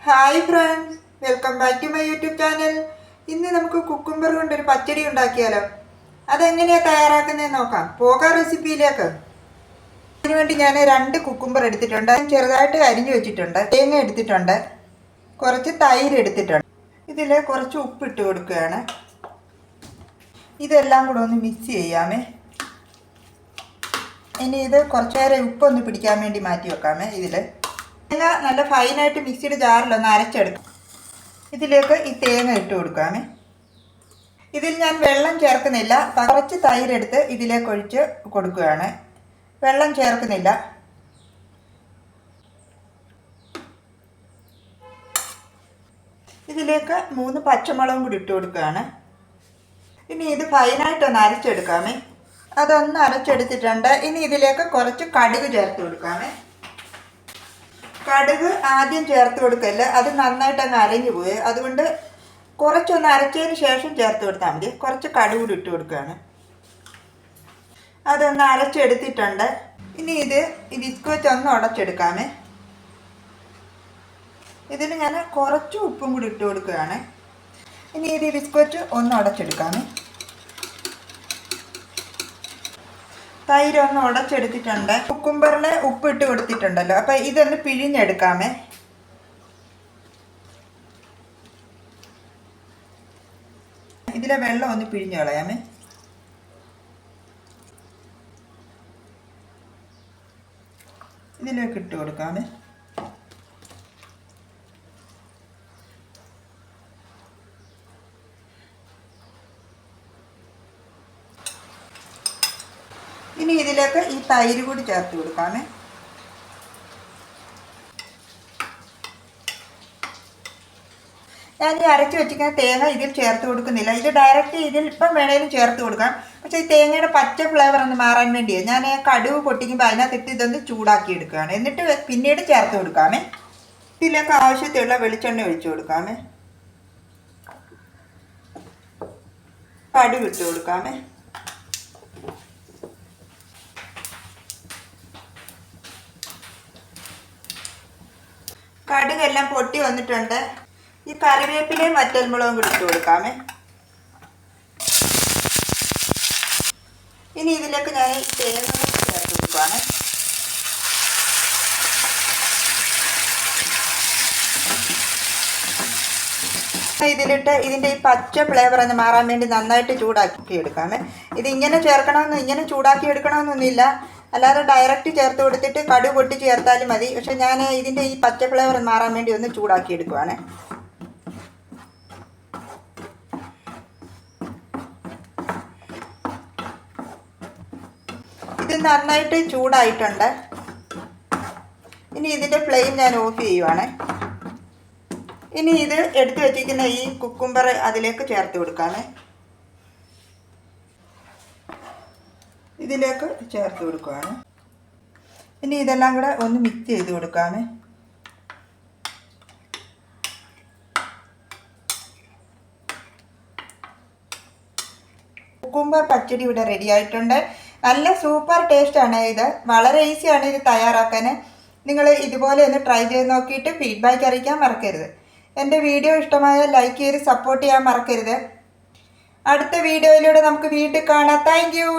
Hi friends, welcome back to my YouTube channel. ഇന്ന് നമുക്ക് cucumber കൊണ്ടൊരു പച്ചടി ഉണ്ടാക്കിയാലോ. അതെങ്ങനെയാണ് തയ്യാറാക്കുന്നതെന്ന് നോക്കാം. പോകാം റെസിപ്പിയിലേക്ക്. അതിനുവേണ്ടി ഞാൻ 2 കുക്കുംബർ എടുത്തിട്ടുണ്ട്. ചെറുതായിട്ട് അരിഞ്ഞു വെച്ചിട്ടുണ്ട്. തേങ്ങ എടുത്തിട്ടുണ്ട്. കുറച്ച് തൈര് എടുത്തിട്ടുണ്ട്. ഇതിൽ കുറച്ച് ഉപ്പിട്ട് കൊടുക്കുകയാണ്. ഇതെല്ലാം കൂടെ ഒന്ന് മിക്സ് ചെയ്യാമേ. ഇനി ഇത് കുറച്ച് നേരം ഉപ്പൊന്ന് പിടിക്കാൻ വേണ്ടി മാറ്റി വെക്കാമേ. തേങ്ങ നല്ല ഫൈനായിട്ട് മിക്സിയുടെ ജാറിലൊന്ന് അരച്ചെടുക്കും. ഇതിലേക്ക് ഈ തേങ്ങ ഇട്ട് കൊടുക്കാമേ. ഇതിൽ ഞാൻ വെള്ളം ചേർക്കുന്നില്ല. കുറച്ച് തൈരെടുത്ത് ഇതിലേക്ക് ഒഴിച്ച് കൊടുക്കുകയാണ്. വെള്ളം ചേർക്കുന്നില്ല. ഇതിലേക്ക് 3 പച്ചമുളകും കൂടി ഇട്ട് കൊടുക്കുകയാണ്. ഇനി ഇത് ഫൈനായിട്ടൊന്ന് അരച്ചെടുക്കാമേ. അതൊന്ന് അരച്ചെടുത്തിട്ടുണ്ട്. ഇനി ഇതിലേക്ക് കുറച്ച് കടുക് ചേർത്ത് കൊടുക്കാമേ. കടുക് ആദ്യം ചേർത്ത് കൊടുക്കല്ല, അത് നന്നായിട്ട് അങ്ങ് അരഞ്ഞു പോയി. അതുകൊണ്ട് കുറച്ചൊന്ന് അരച്ചതിന് ശേഷം ചേർത്ത് കൊടുത്താൽ മതി. കുറച്ച് കടുക് കൂടി ഇട്ട് കൊടുക്കുകയാണ്. അതൊന്ന് അരച്ചെടുത്തിട്ടുണ്ട്. ഇനി ഇത് വിസ്ക് വെച്ച് ഒന്ന് ഉടച്ചെടുക്കാമേ. ഇതിന് ഞാൻ കുറച്ച് ഉപ്പും കൂടി ഇട്ട് കൊടുക്കുകയാണ്. ഇനി ഇത് വിസ്ക് വെച്ച് ഒന്ന് ഉടച്ചെടുക്കാമേ. തൈര് ഒന്ന് ഉടച്ചെടുത്തിട്ടുണ്ട്. കുക്കുംബറിൽ ഉപ്പിട്ട് കൊടുത്തിട്ടുണ്ടല്ലോ, അപ്പം ഇതൊന്ന് പിഴിഞ്ഞെടുക്കാമേ. ഇതിലെ വെള്ളം ഒന്ന് പിഴിഞ്ഞ് കളയാമേ. ഇതിലേക്ക് ഇട്ട് കൊടുക്കാമേ. ഇനി ഇതിലേക്ക് ഈ തൈര് കൂടി ചേർത്ത് കൊടുക്കാമേ. ഞാൻ ഈ അരച്ച് വെച്ചിരിക്കുന്ന തേങ്ങ ഇതിൽ ചേർത്ത് കൊടുക്കുന്നില്ല. ഇത് ഡയറക്റ്റ് ഇതിൽ ഇപ്പം വേണേലും ചേർത്ത് കൊടുക്കാം. പക്ഷേ ഈ തേങ്ങയുടെ പച്ച ഫ്ലേവർ ഒന്ന് മാറാൻ വേണ്ടിയാണ് ഞാൻ കടുക് പൊട്ടിക്കുമ്പോൾ അതിനകത്തിട്ട് ഇതൊന്ന് ചൂടാക്കി എടുക്കുകയാണ്. എന്നിട്ട് പിന്നീട് ചേർത്ത് കൊടുക്കാമേ. ഇതിലേക്ക് ആവശ്യത്തിലുള്ള വെളിച്ചെണ്ണ ഒഴിച്ചു കൊടുക്കാമേ. കടുക് ഇട്ട് കൊടുക്കാമേ. കടുകെല്ലാം പൊട്ടി വന്നിട്ടുണ്ട്. ഈ കറിവേപ്പിലയും വറ്റൽമുളകും കൂടി ഇട്ട് കൊടുക്കാമേ. ഇനി ഇതിലേക്ക് ഞാൻ തേങ്ങ ചേർത്ത് കൊടുക്കുകയാണ്. ഇതിലിട്ട് ഇതിൻ്റെ ഈ പച്ച ഫ്ലേവർ ഒന്ന് മാറാൻ വേണ്ടി നന്നായിട്ട് ചൂടാക്കി എടുക്കാമേ. ഇതിങ്ങനെ ചേർക്കണമെന്ന് ഇങ്ങനെ ചൂടാക്കി എടുക്കണമെന്നൊന്നുമില്ല. അല്ലാതെ ഡയറക്റ്റ് ചേർത്ത് കൊടുത്തിട്ട് കടുക് പൊട്ടി ചേർത്താലും മതി. പക്ഷെ ഞാൻ ഇതിൻ്റെ ഈ പച്ച ഫ്ലേവർ മാറാൻ വേണ്ടി ഒന്ന് ചൂടാക്കി എടുക്കുവാണ്. ഇത് നന്നായിട്ട് ചൂടായിട്ടുണ്ട്. ഇനി ഇതിൻ്റെ ഫ്ലെയിം ഞാൻ ഓഫ് ചെയ്യുവാണ്. ഇനി ഇത് എടുത്തു വച്ചിരിക്കുന്ന ഈ കുക്കുംബർ അതിലേക്ക് ചേർത്ത് കൊടുക്കാമേ. ഇതിലേക്ക് ചേർത്ത് കൊടുക്കുകയാണ്. ഇനി ഇതെല്ലാം കൂടെ ഒന്ന് മിക്സ് ചെയ്ത് കൊടുക്കാമേ. കുക്കുംബർ പച്ചടി ഇവിടെ റെഡി ആയിട്ടുണ്ട്. നല്ല സൂപ്പർ ടേസ്റ്റാണ് ഇത്. വളരെ ഈസിയാണ് ഇത് തയ്യാറാക്കാൻ. നിങ്ങൾ ഇതുപോലെ ഒന്ന് ട്രൈ ചെയ്ത് നോക്കിയിട്ട് ഫീഡ്ബാക്ക് അറിയിക്കാൻ മറക്കരുത്. എൻ്റെ വീഡിയോ ഇഷ്ടമായാൽ ലൈക്ക് ചെയ്ത് സപ്പോർട്ട് ചെയ്യാൻ മറക്കരുത്. അടുത്ത വീഡിയോയിലൂടെ നമുക്ക് വീണ്ടും കാണാം. Thank you.